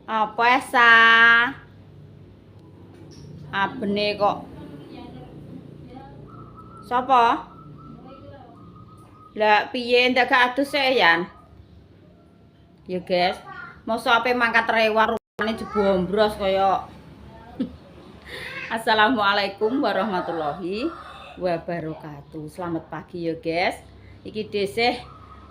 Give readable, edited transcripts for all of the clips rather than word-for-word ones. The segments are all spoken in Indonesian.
Apa esa? Abene kok. Sapa? Lah piye ndak gak adus e, Yan? Ya, guys. Mosok ape mangkat rewar rupane jebombros kaya. Assalamualaikum warahmatullahi wabarakatuh. Selamat pagi ya, guys. Iki desih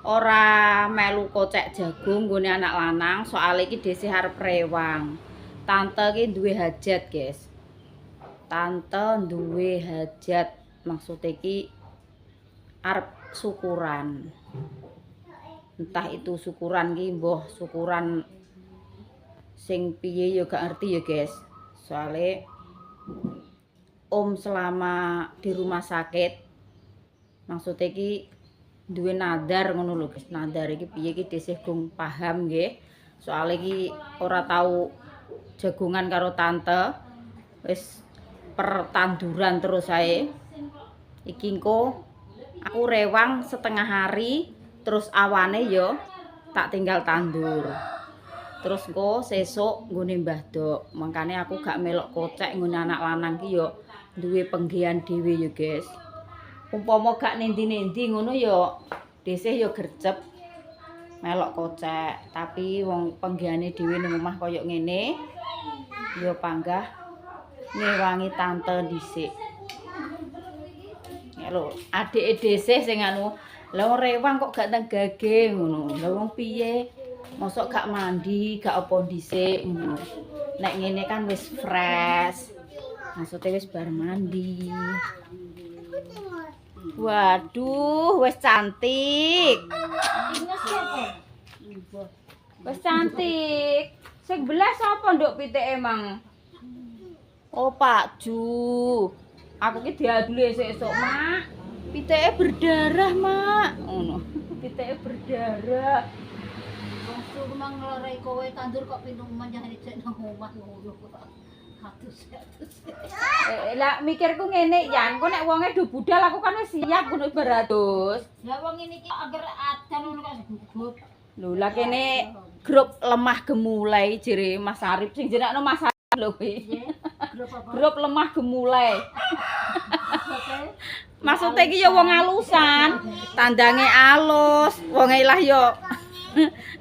ora melu kocek jagung nggone anak lanang, soalnya iki desih arep rewang. Tante iki duwe hajat, guys. Tante duwe hajat, maksudnya iki arep syukuran. Entah itu syukuran ki mbuh syukuran sing piye ya gak ngerti ya, guys. Soalnya Om selama di rumah sakit maksudnya iki duwe nadar ngono lho, guys. Nadar iki piye iki desih gung paham nggih. Soalnya iki ora tahu jagungan karo tante. Wis pertanduran terus ae. Iki engko aku rewang setengah hari terus awane yo tak tinggal tandur. Terus engko sesuk nggone Mbah Dok. Mangkane aku gak melok kocek nggone anak lanang ki yo duwe penggian dhewe yo, guys. Umpama gak nendi-nendi ngono yo desih yo gercep melok kocek, tapi wong penggiane dhewe ning omah koyo ngene yo panggah ngewangi tante dhisik. Ya lho, adike desih sing anu, lha rewang kok gak teng gage ngono. Lha wong piye? Mosok gak mandi, gak apa dhisik ngono. Nek ngene kan wis fresh. Maksudnya wis bar mandi. Waduh, wis cantik. Wis cantik. Sing belas sapa nduk pitike emang? Oh, Pak Ju. Aku ki diaduli esuk-esuk, Mak. Pitike berdarah, Mak. Ngono. Pitike berdarah. Waktu memang ngelarai kowe tandur kok pintu manjang dicek nang omah ngono kok. Hatus. Lah mikirku ngene, Yan, kok nek wonge do budal aku kan wis siap ngono beratus. Lah wong ngene iki agar adan ngono kok gugup. Lho, lah kene grup lemah gemulai jere Mas Arif sing jenengno Mas Arif lho kuwi. Grup apa? Grup lemah gemulai. Maksudnya iki ya wong alusan, tandange alus, wonge lah yo.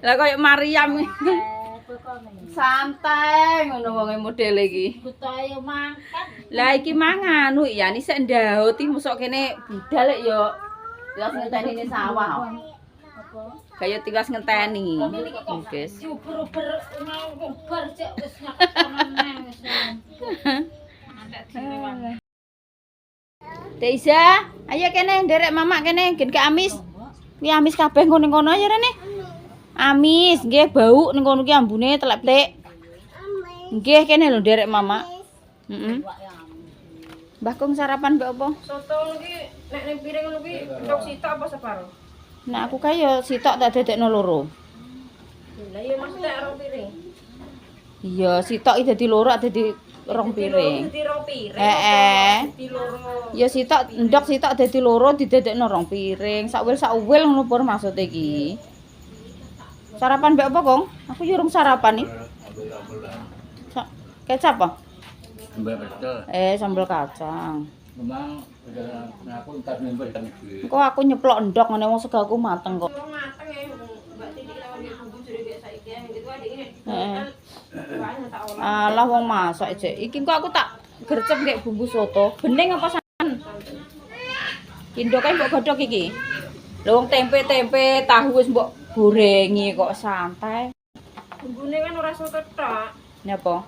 Lah koyo Mariam santai ngono wonge modele iki. Kutahe mangkat. Lah iki mangan ya ni sik ndaut iki mosok kene budal lek yo. Tiwas ngenteni ning sawah. Apa? Kaya tiwas ngenteni. Guys. Uber-uber ngubar cek wis nyakonan wis. Deiza, ayo kene nderek mamak kene gen ke amis. Kuwi amis kabeh nggo ning kono ya rene. Amis, nggih bau ning kono ki ambune telek-telek. Nggih kene lho nderek mamak. Heeh. Mbah Kong sarapan mbek apa? Soto iki nek ning piring ngono ki entuk sitok apa separo? Nah aku kae ya sitok tak dadekno loro. Lah iya maksudnya rong piring. Iya, sitok iki dadi loro dadi rong piring. Dadi rong piring. Heeh. Dadi loro. Ya sitok ndok sitok dadi loro didadekno rong piring. Sakwil ngono pur maksud iki. Sarapan mbek apa, Kong? Aku yo urung sarapan nih. Kecap apa? Sambal pecel. Sambal kacang. Memang aku entar member kan iki. Kok aku nyeplok ndok ngene wong segaku mateng kok. Wong mateng ya Mbak Titi lawan dia bumbu jere biasa iki gitu adik ini. Heeh. Banyak tak olah. Alah wong masak aja. Iki kok aku tak gercep kayak bumbu soto. Bening apa san? Indok kae mbok godhog iki. Lho wong tempe-tempe tahu wis mbok gorengi kok santai. Bumbune kan ora soto tok. Napa?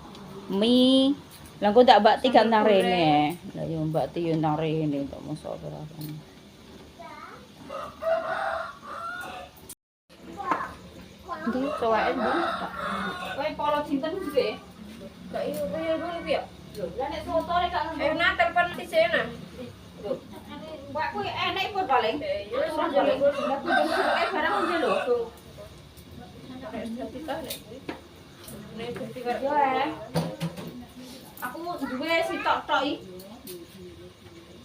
Mie. Lah kok tak Mbak Ti gak nang rene. Lah yo Mbak Ti yo nang rene kok mosok ora kan. Ndi cowake ndi? Kowe polo jinten juga. Gak iya iya ngono ki ya. Lho, lah nek soto rek gak Eh nah telepon disena. Lho, Mbak kuwi enek pun paling. Ya wis Ora jalan. jalan. Lah kuwi bentuke barang ndi lho. Nek dadi ta nek kuwi. Nek dadi karo Yo aku duwe sitok tok iki.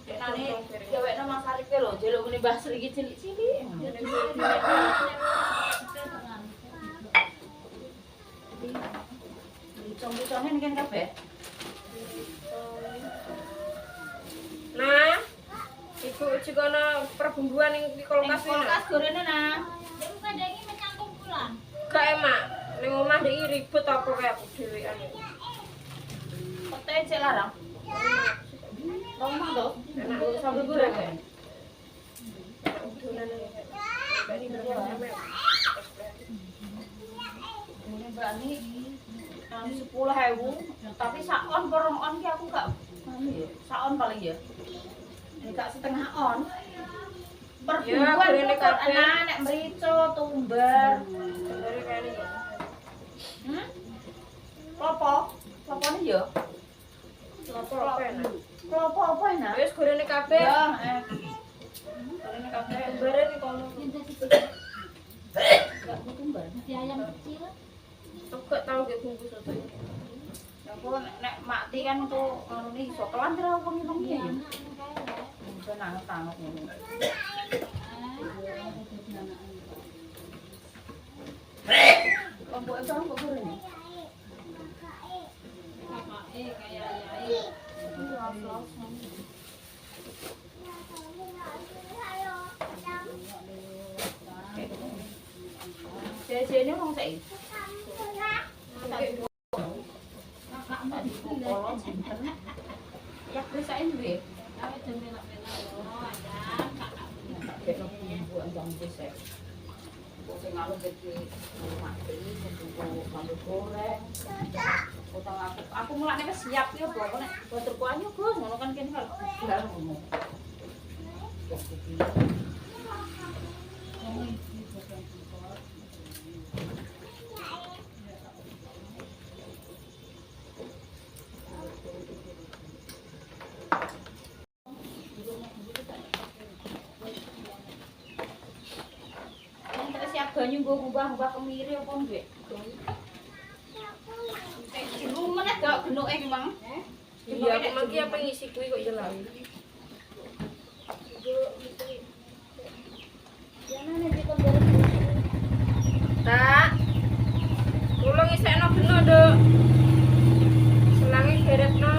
Kenane dhewekno Mas Arif lho, jeluk ngene Mbah Sri iki cilik-cilik. Bucong-bucongnya ini kan kabeh. Nah, ibu juga ana perbumbuan yang di kulkas ini. Kulkas gorene nah. Dia bukan daging menyangkung pulang. Gak emak. Ning omah dhek ribut apa kayak aku dhewean. Pete cek larang. Romang to. Enak Sambil goreng. Ini berani 10.000, tapi sakon porong on ki aku gak anu ya. Sakon paling ya. Ini gak setengah on. Perburuan gorene kok kabeh. enak nek mrico, tumbar. Dari kene ya. Klopo. Klopone ya. Apa apa enak. Klopo apa enak? Wis gorene kabeh. Ya, Gorene kabeh bare ning kono. Cinta sih. gak tumbar. Masih ayam kecil. Aku gak tau ge bumbu soto. Ya aku nek mati kan tuh anu nih iso kelan kira aku ngomong Iya, ya. anak kayak. Mungkin anget-anget ngono. Lombok itu kok goreng. Jadi wong sik. Ya bisa ini. Aku mulane wis siap ya pokoke nek baturku ayo Gus ngono kan kene karo gelar ngomong. Siap banyu nggo ngubah-ubah kemiri apa ndek? Dulu meneh gak genuke ki, Mang. Iya, aku mangki apa ngisi kuwi kok jelas. Tak. Kula ngisekno beno, Nduk. Selange geretno.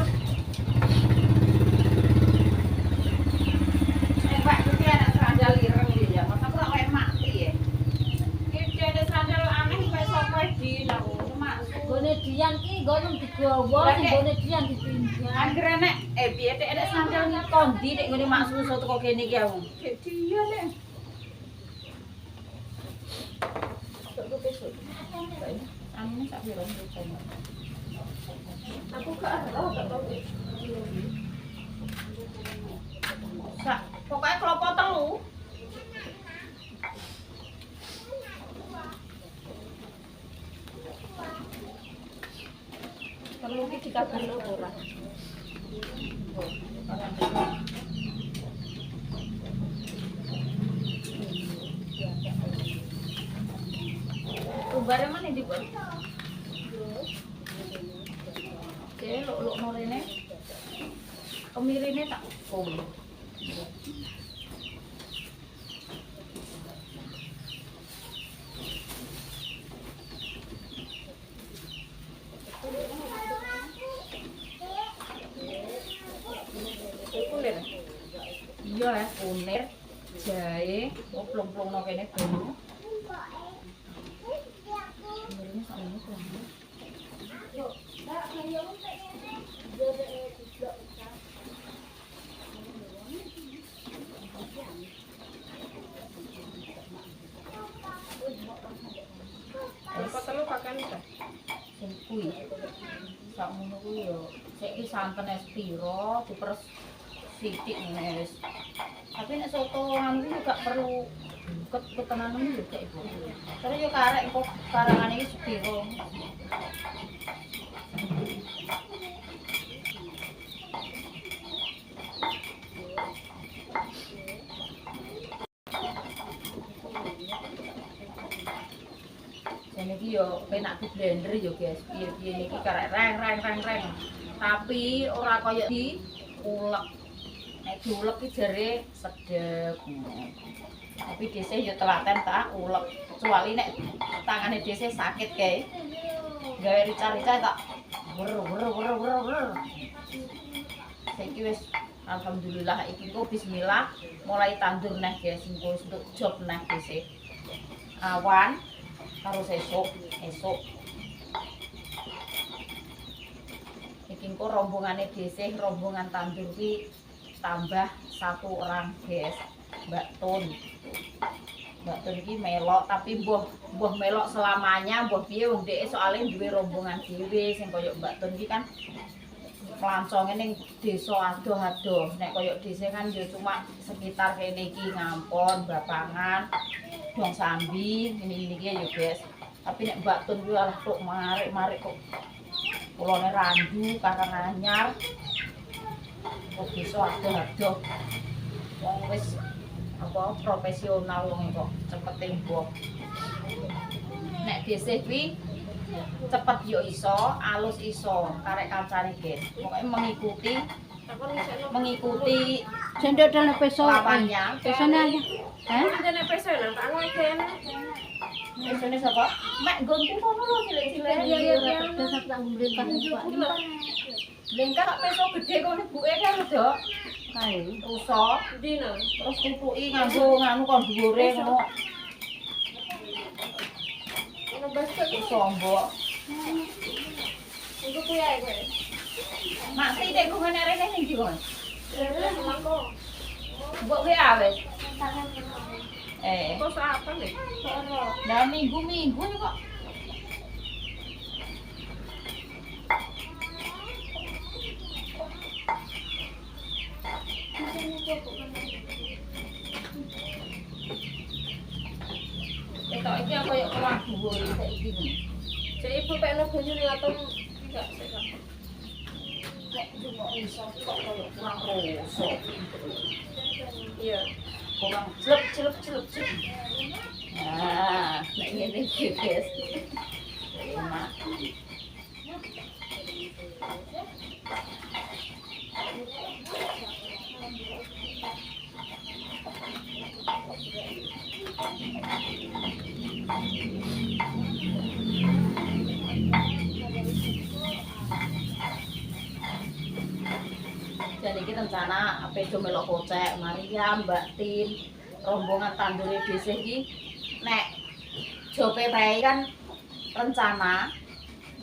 Pak, iki ana sandal ireng iki ya. Masa ora kaya mati ya. Iki ada sandal aneh kaya sapa di aku. Gone dian ki gono digowo, sing gone dian dipinjam. Anggere nek piye tek nek sandal iki kondi nek ngene mak susu teko kene iki aku. Dia nek. Kok besok. Anu sak piro aku gak tahu. Sak pokoke klopo telu. Perlu iki dikabari ora. Ubare mana di bawah? Oke, luk norene. Kemirine tak kom. Kunir. Iya ya, kunir, jahe, plung-plungno kene banyu. Kemirine sakmene kurang. Apa telu pakan ta? Sing kuwi. Sakmono kuwi yo. Saiki santene piro diperes sithik ngene wis. Tapi nek soto anu iki gak perlu ketenanan iki cek Ibu. Terus yo karek kok karangane iki sepiro. Ini iki yo penak di blender yo guys. Piye-piye niki karek reng. Tapi ora kaya di ulek. Nek diulek iki jare sedep. Tapi dhisik yo telaten tak ulek. Kecuali nek tangane dhisik sakit kae. Gawe rica-rica tak Saiki wis alhamdulillah iki kok bismillah mulai tandur neh guys, engko untuk job neh guys. Awan karo esuk. Iki engko rombongane dhisik, rombongan tandur ki tambah 1 orang guys. Mbak Tun iki melok tapi mbuh melok selamanya, mbuh piye wong dhek soalnya duwe rombongan dhewe sing koyo Mbak Tun iki kan pelanconge ning desa adoh-adoh. Nek koyo desa kan ya cuma sekitar kene iki Ngampon, Bapangan, Dong Sambi, ini iki ya guys. Tapi nek Mbak Tun kuwi alah tok marik kok. Kulone Randu, Karanganyar. Kok desa adoh-adoh. Wong wis apa profesional wong kok cepet tembok. Nek dhisik kuwi cepet yo iso, alus iso, karek kancane guys. Pokoke mengikuti Sendok dalam peso. lawannya. Pesone aja. Hah? Jane peso nang tak ngono iki. Pesone sapa? Mek nggonku kono lho cilik-cilik. Iya. Peso tak ngomblengkah Pak. Lengkar kok peso gede kok ibuke kan lho, Kae. rusak. Dino. Terus tutuki nganggo nganu kon dhuwure ngono. Ono basket iki. Sombok. Iku kuwi ae kowe. Mak sih dek kok ngene rene ning ndi kon? Mangko. Mbok WA wis. Kok apa nih? Nah minggu-minggu nih kok. Ketok iki apa ya keluar dhuwur saiki iki. Cek ibu pekno banyu ning atom enggak sik. Nek cuma iso kok koyo kurang rosok. Iya. Kurang celup. Nah, nek ngene iki guys. Enak. Jadi kita rencana apa itu melok kocek, Maria, Mbak Tin, rombongan tandure desa iki nek jope bae kan rencana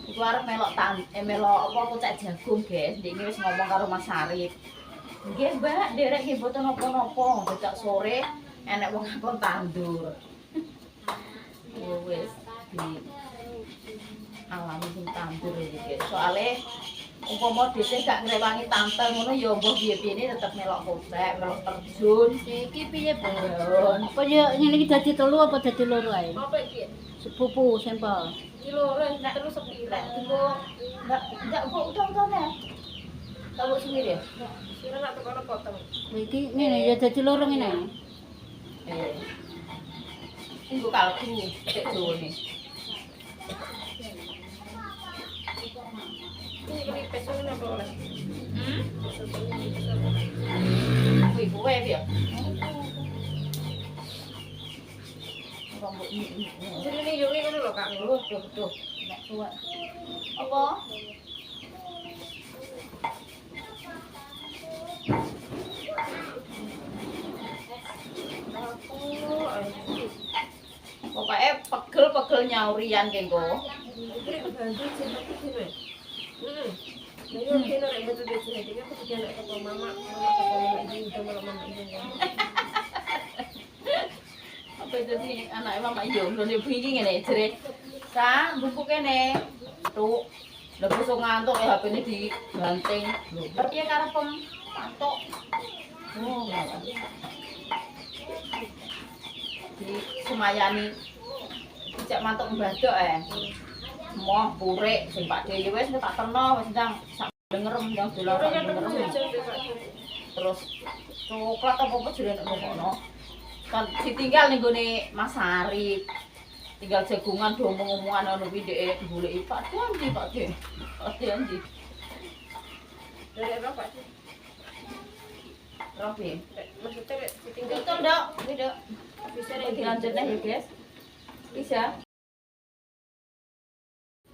iku arep melok apa kocek jagung, guys. Ndek wis ngomong karo Mas Arif. Nggih, Mbak, nderek nggih mboten napa-napa, dadak sore enek wong ngapun tandur. Wis di alami sing tandur iki, guys. Soale umpama dhisik gak ngrewangi tampil ngono ya mbah piye-piyene tetep melok kocek, melok terjun. Iki piye, Bu? Terjun. Apa ya ngene iki dadi telu apa dadi loro ae? Apa iki? Sepupu sampel. Iki lho, terus sepi. Lek tunggu enggak kok udah ya. Tahu sendiri ya? Sira nak tekono potong. Iki ngene ya dadi loro ngene. Tunggu kalku cek jone. Ini peso napa oleh? Kuwi kowe ya. Rambut ini. Jadi ini yo ngono lho, Kak. Tuh. Nek kuat. Apa? Pokoknya pegel nyaurian kengko. Ini kebantu sih tapi gini. Nah, yo kene rek betul betul jadi aku tidak nak kata mama ini udah malam mama ini. Apa jadi anak mama iyo lho nek iki ngene jere. Sa, buku kene. Tuh. Lha besok ngantuk ya HP-ne dibanting. Lho, piye karepem? Pantuk. Oh, ngalah. Di semayani cek mantuk mbadok moh purik sing Pak Dewi wis tak terno wis ndang sak dengerem ndang dolan dengerem terus coklat apa jere nek ngono kan ditinggal ning gone Mas Arif tinggal jagungan do omong-omongan ngono kuwi ndek goleki Pak Dewi Pak Dewi Dari apa Pak? Robi Maksudnya ditinggal itu ndak beda bisa dilanjutnya ya guys bisa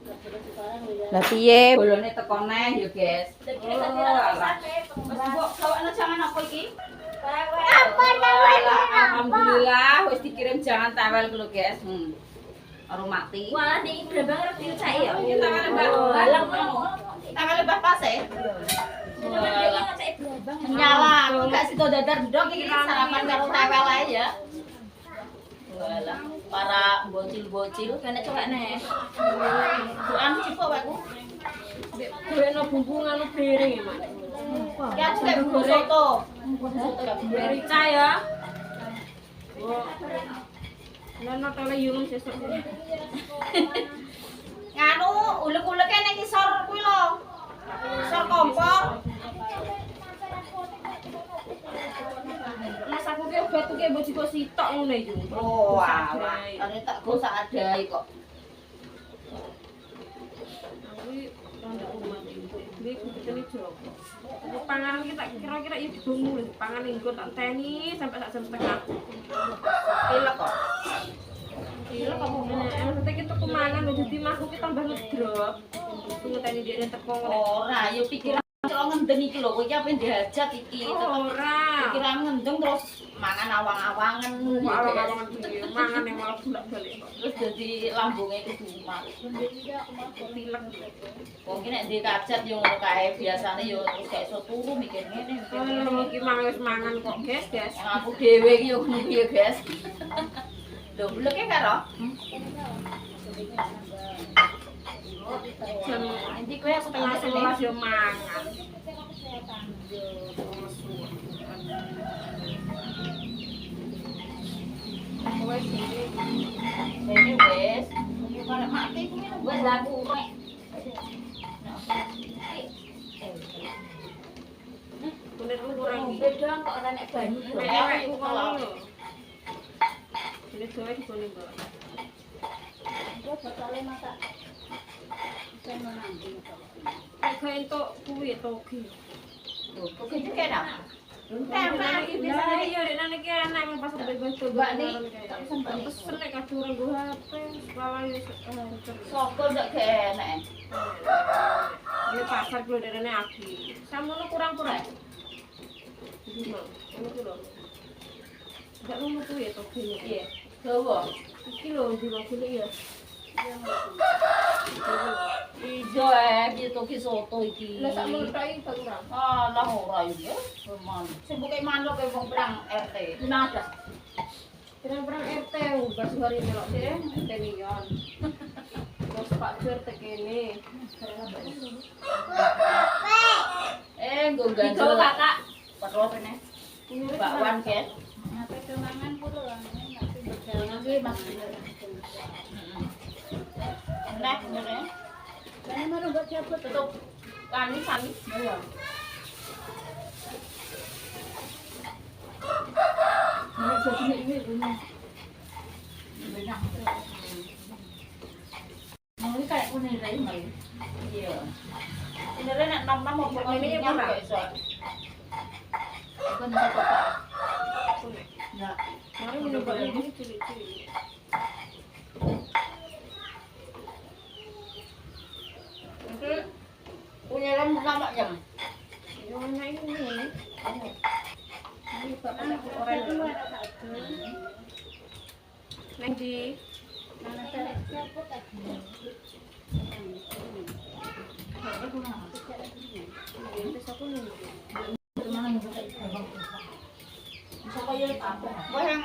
Sekarang udah Lah piye bolone teko neh ya, Guys. Wes mbok gawakno jangan apa iki? Apa namanya? Alhamdulillah wis dikirim jangan tawel lho, Guys. Karo mati. Wah, nih berapa ngerep dicai ya? Iki tawel Mbak. Balang Tawel Mbak pas e. Nyala, aku gak sido dadar ndok iki sarapan karo tawel ae ya. Walah, para bocil-bocil kene cowek neh. Bukan cipok aku. Gorengno bumbu nganu piring ya, Mak. Ya aku kayak bumbu soto. Rica ya. Oh. Nono tole yulung sesuk. Nganu ulek-uleke ning isor kuwi lho. Isor kompor. Mas aku ki obat ki mbok jiko sitok ngono iki. Oh, alah. Tadi tak gosak adai kok. Aku rada umat iki kutene jopo. Panganan ki tak kira-kira ya dibungu lho, pangan engko tak teni sampai sak jam setengah. Pilek kok. Iya kamu maksudnya kita kemangan lho jadi mahku ki tambah ngedrop. Tunggu tani dia teko ngene. Ora, ya pikiran kok ngenden iki lho, kowe iki apa dihajat iki. Ora. Pikiran ngendeng terus mangan awang-awangen. Awang-awangan piye? Mangan yang malah bolak-balik kok. Terus dadi lambunge kudu umat. Pilek. Wong ki nek ndek kajat yo ngono kae biasane yo terus gak iso turu mikir ngene. Oh, iki mangan wis mangan kok, guys. Yang aku dhewe iki yo ngono piye, Guys. Lho, bleke karo. Jam Nanti kowe aku setengah 11 yo mangan. Wes iki. Ini wis. Kalau mati kuwi wis laku mek. Kulit kurang iki. Beda kok ora nek banyu. Nek ku ngono lho. Kulit dhewe dikone kok. Kok botole masak. Bisa menangi kok. Nek gawe entuk kuwi toge. Lho, kok iki kena? Nah, iki biasane iki yo nek iki enak pas bebas tuh. Mbak nih, tak pesen nek kadung ora nggo HP, malah yo Soko ndak kene. Ini pasar kulo derene aki. Samono kurang-kurang. Iki mau, ngono ku lho. Enggak ngono kuwi ya toge iki. Iya. Dawa. Iki lho dino kuwi ya. Ijo iki toki soto iki. Lah sak menurut iki kurang. Ah, lah ora yo ya. Memang. Sing buke manuk e wong perang RT. Nada. Perang RT bas hari melok deh, RT Nion. Terus Pak Jur tekene. Nggo gandul. Kakak. Perlu rene. Bakwan ke. Ngape kemangan kulo lan nek Nanti Mas. Nah, ngene. Kan mau mbok cabut Tutup kami sami. Ya. Nek jadi ini rumah. Benar. Mau kayak kuning rai mai. Iya. Ini rai nak nom-nom mau buat ini apa kok iso. Bukan satu pak. Ya. Mari mencoba ini cilik-cilik. Itu punya lem sama jam. Yang mana ini? Ini bapak anak orang itu dulu. ada satu. Neng di Mana saya cabut tadi. terus aku nih. Bisa kaya apa? Wah yang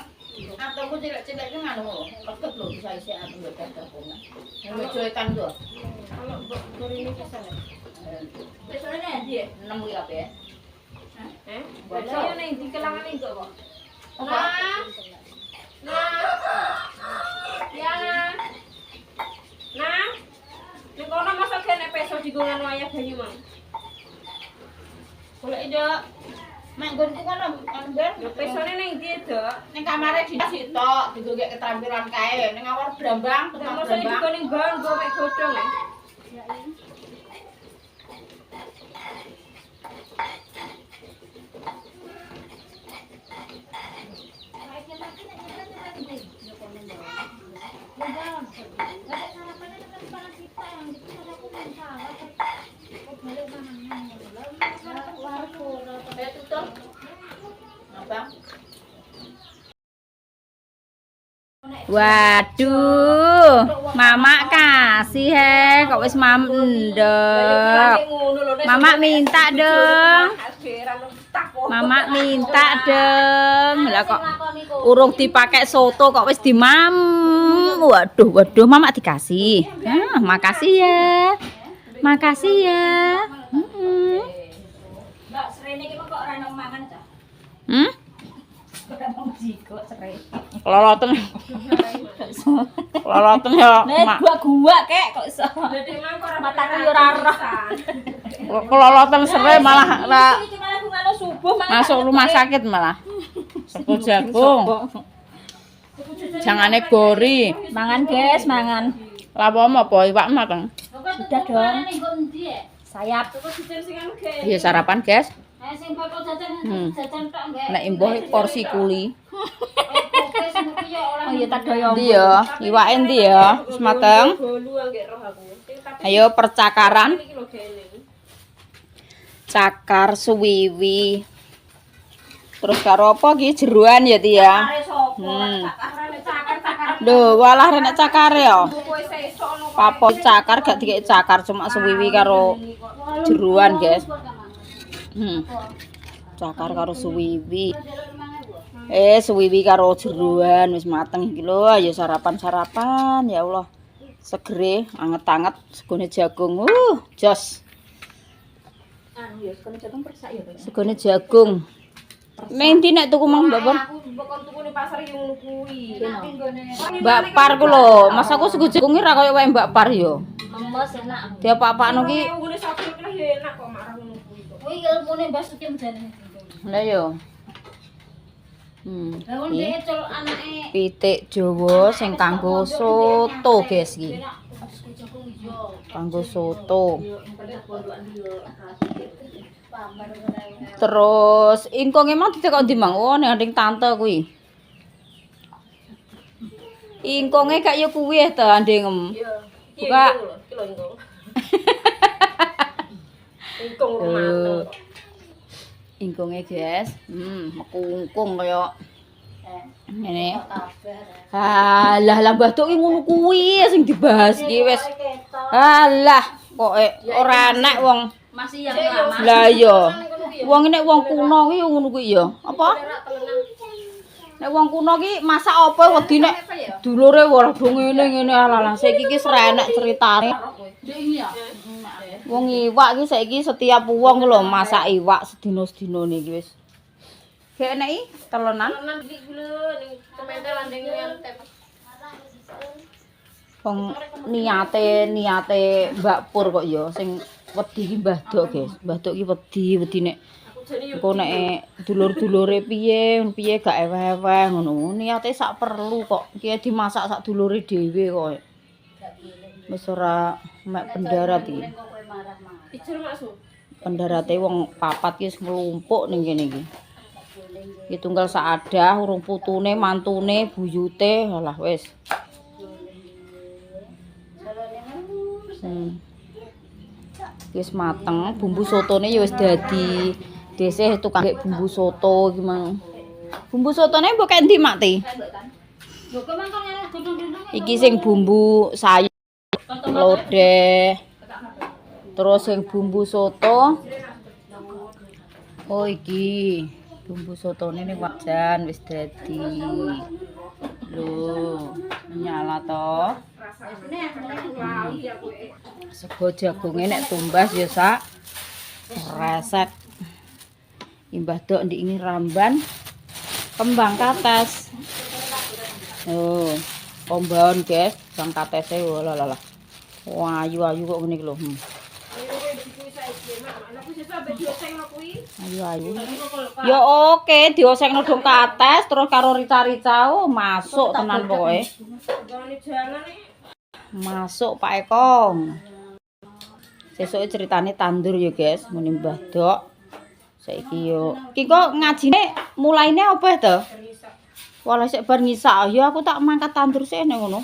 atau aku cilik-cilik itu nganu, leket loh bisa isi atau nggak ada punya. Yang mencuekan tuh. Kalau baru ini bisa nggak? Biasanya dia 6 ya ya. Saya nih di kelangan itu kok. Apa? Ya nah. Nek kono masak kene peso digongan wayah banyu mang. Kalau ide manggonku kan ben Ya pesone ning ndi, Dok? ning kamare sitok digogek keterampilan kae ning awar brambang Nek tengah mosok brambang. digone nggon go mek godhong ya. Ya ini. Waduh, Mama kasih kok wis mandek. Mama minta dong. Mama minta dong. Lah kok urung dipakai soto kok wis dimam. Waduh, waduh, Mama dikasih. Ah, makasih ya. Makasih ya. Mbak, serene iki kok ora nang mangan ta? Keloloten. Keloloten ya, Mak. Gua kek kok iso. Dadi mang kok ora Mataku yo ora roh. Keloloten sere malah Iki malah ngono subuh malah masuk rumah sakit malah. Sego jagung. Jangane gori. mangan, guys, mangan. Lapo apa iwak mateng. Sudah dong. Sayap. Ya sarapan, guys. Sing bakal jajan tok nggih. Nek imbuh porsi kuli. Oh iya tak doyo. Ndi ya? Iwake ndi ya? Wis mateng. Golu anggek roh aku. Ayo percakaran. Iki lho gene. Cakar suwiwi. Terus karo apa ki jeruan ya Ti ya? Lho, walah renek cakar ya. Papo cakar gak dikek cakar cuma suwiwi karo jeruan, guys. Cakar karo suwiwi. Suwiwi karo jeruan wis mateng iki lho. Ayo sarapan-sarapan ya Allah. Segere, anget-anget segone jagung. Jos. Anu ya, sekone jagung persak ya. Segone jagung. Neng ndi nek tuku mang Mbak Par? Aku mbok tuku ning pasar yo ngono kuwi. Mbak Par ku lho, mas aku sego jagunge ra kaya wae Mbak Par yo. Memes enak. Dia apa-apano ki. Ngene satu lah ya enak kok marah ngono kuwi kok. Kuwi ilmune Mbak Suci jane. Lah yo. Lah wong dhek cul anake Pitik Jawa sing kanggo soto, guys iki. Kanggo soto. Terus ingkong emang ditekok ndi Mang? Oh, ning anding tante kuwi. Ingkonge kak ya kuwi ta anding. Buka. Iki lho ingkong. Ingkong rumah. Ingkonge, guys. Mekungkung kaya ngene. Alah, lah Mbah Duk ki ngono kuwi sing dibahas iki wis. Alah, kok ora enak wong. masih yang lama. Lah iya. Wong nek wong kuno ki ngono kuwi ya. Apa? Nek wong kuno ki masak apa wedi nek dulure ora do ngene-ngene ala-ala. Saiki ki srenek critane. Wong iwak ki saiki setiap wong lho masak iwak sedina-sedina niki wis. Gek enek iki telonan. Telonan iki lho ning kementel landing tep. Wong niate Mbak Pur kok ya sing wedi ki Mbah Dok, guys. Mbah Dok ki wedi nek engko nek dulur-dulure piye gak eweh-eweh ngono. Niate sak perlu kok. Ki dimasak sak dulure dhewe kok. Wis ora mek pendarat iki. Ijur maksud. Pendarate wong papat ki wis nglumpuk ning kene iki. Iki tunggal saadah urung putune, mantune, buyute, alah wis. Wis mateng, bumbu sotone ya wis dadi. Desih tukang bumbu soto iki mang. Bumbu sotone mbok kek ndi Mak Ti? Iki sing bumbu sayur lodeh. Terus sing bumbu soto. Oh iki bumbu sotone ning wajan wis dadi. Lho, nyala to. Sego jagunge nek tumbas ya sak resek. Mbah Dok ndik ini ramban kembang kates. Oh, kombaon guys, kembang katese lah. Wah, ayu-ayu kok ngene iki lho. Ayu. Ya oke, diosengno dong kates terus karo rica-rica masuk tenan pokoke. Masuk Pak Ekong. Sesuk ceritane tandur ya guys, muni Mbah Dok. Saiki yo. Ki kok ngajine mulaine apa to? Walah sik bar ngisak ya aku tak mangkat tandur sih nek ngono.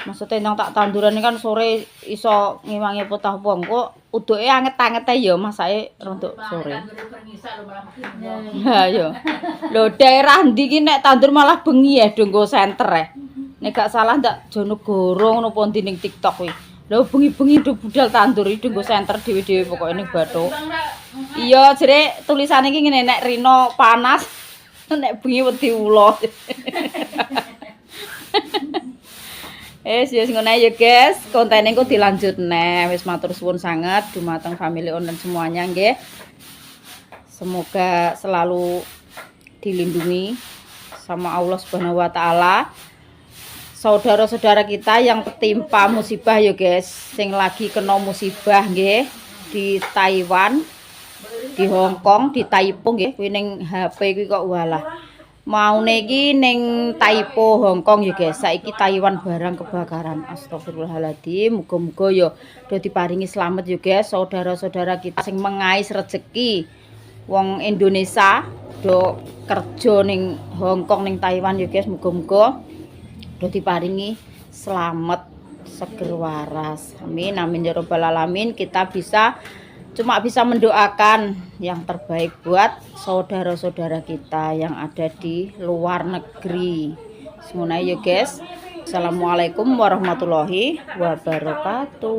Maksudnya nang tak tanduran kan sore iso ngiwangi potah wong kok uduke anget-anget ya masake rontok sore. Ha yo. Lho daerah ndi ki nek tandur malah bengi ya donggo senter Nek gak salah ndak Jonegoro ngono po ndi ning TikTok kuwi. Lho bengi-bengi do budal tandur iki donggo senter dhewe-dhewe pokoke ning Bathuk. Iya jere tulisane iki ngene nek rino panas nek bengi wedi ula. Yes ngono ya guys, konten engko dilanjut neh. Wis matur suwun sanget dumateng family online semuanya nggih. Semoga selalu dilindungi sama Allah Subhanahu wa taala. Saudara-saudara kita yang tertimpa musibah ya guys, sing lagi kena musibah nggih di Taiwan, di Hong Kong, di Taipei nggih. Kuwi ning HP kuwi kok walah. Maune iki ning Taipei Hong Kong ya guys. Saiki Taiwan barang kebakaran. Astagfirullahaladzim. Muga-muga ya do diparingi slamet ya guys saudara-saudara kita sing mengais rezeki wong Indonesia do kerja ning Hong Kong ning Taiwan ya guys. Muga-muga do diparingi slamet seger waras. Amin amin ya rabbal alamin. Kita cuma bisa mendoakan yang terbaik buat saudara-saudara kita yang ada di luar negeri. Semoga ya guys. Assalamualaikum warahmatullahi wabarakatuh.